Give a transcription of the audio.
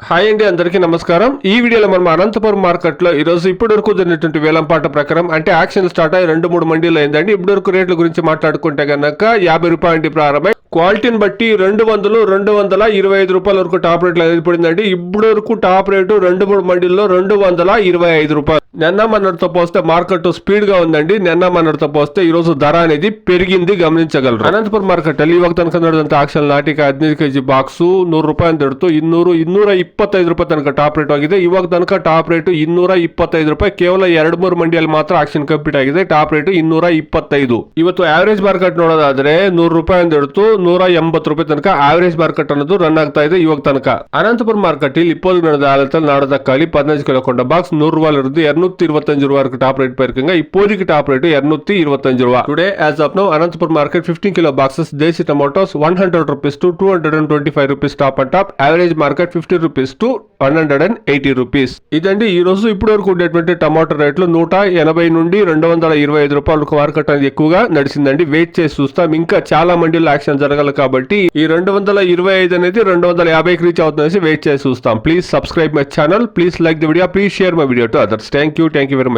Hi అండి, అందరికీ నమస్కారం. ఈ వీడియోలో మనం అనంతపురం మార్కెట్ లో ఈ రోజు ఇప్పటి వరకు జరిగినటువంటి వేలంపాట ప్రకారం అంటే యాక్షన్ స్టార్ట్ అయ్యి 2-3 మండీలు అయిందండి. ఇప్పటి వరకు రేట్ల గురించి మాట్లాడుకుంటే కనుక 50 రూపాయల నుండి ప్రారంభమై క్వాలిటీని బట్టి 200, 225 రూపాయల వరకు టాప్ రేట్లు అనేది పడిందండి. ఇప్పటి వరకు టాప్ రేటు 2-3 మండీల్లో 225 రూపాయలు. నిన్న మొన్నటితో పోస్తే మార్కెట్ స్పీడ్ గా ఉందండి. నిన్న మొన్నటితో పోస్తే ఈ రోజు ధర అనేది పెరిగింది, గమనించగలరు. అనంతపురం మార్కెಟ್ ಅಲ್ಲಿ ಇವಾಗ ತನಕ ನಡೆದಂತ ಆಕ್ಷನ್ ನಾಟಿಕ 15 kg ಬಾಕ್ಸ್ 100 ರೂಪಾಯಿ ದೊಡ್ತು 225 ರೂಪಾಯಿ ತನಕ ಟಾಪ್ ರೇಟ್ ಆಗಿದೆ. ಇವಾಗ ತನಕ ಟಾಪ್ ರೇಟ್ 225 ರೂಪಾಯಿ. ಕೇವಲ 2-3 ಮಂಡಿಯಲ್ಲಿ ಮಾತ್ರ ಆಕ್ಷನ್ ಕಂಪ್ಲೀಟ್ ಆಗಿದೆ. Top rate 225. ಇವತ್ತು ಆವರೇಜ್ ಮಾರ್ಕೆಟ್ ನೋಡೋದಾದ್ರೆ 100 ರೂಪಾಯಿ ದೊಡ್ತು 180 ರೂಪಾಯಿ ತನಕ ಆವರೇಜ್ ಮಾರ್ಕೆಟ್ ಅನ್ನೋದು ರನ್ ಆಗ್ತಾ ಇದೆ ಇವಾಗ ತನಕ. అనంతపురం మార్కెట్ இப்போது நடந்த ஆழத்தில் நாடு தக்காளி 15 கிலோ கொண்ட பாக்ஸ் 100 ரூபாயில இருந்து 225 ரூபா வரைக்கும் டாப் ரேட் போயிருக்குங்க. இப்போதைக்கு டாப் ரேட் 225 ரூபா. Today as of now Anantapuram market 15 kilo boxes desi tomatoes 100 rupees to 225 rupees top and top. Average market 50 rupees to 180 rupees. ఇదండి ఈ రోజు ఇప్పటి వరకు ఉండేటువంటి టమాటో రేట్లు. 180 నుండి 225 రూపాయల వరకు మార్కెట్ అనేది ఎక్కువగా నడిచిందండి. వెయిట్ చేసి చూస్తాం, ఇంకా చాలా మండీలో యాక్షన్ జరగాలి కాబట్టి ఈ 225 అనేది 250కి రీచ్ అవుతుందని వెయిట్ చేసి చూస్తాం. Please subscribe my channel, please like the video, please share my video to others. Thank you very much.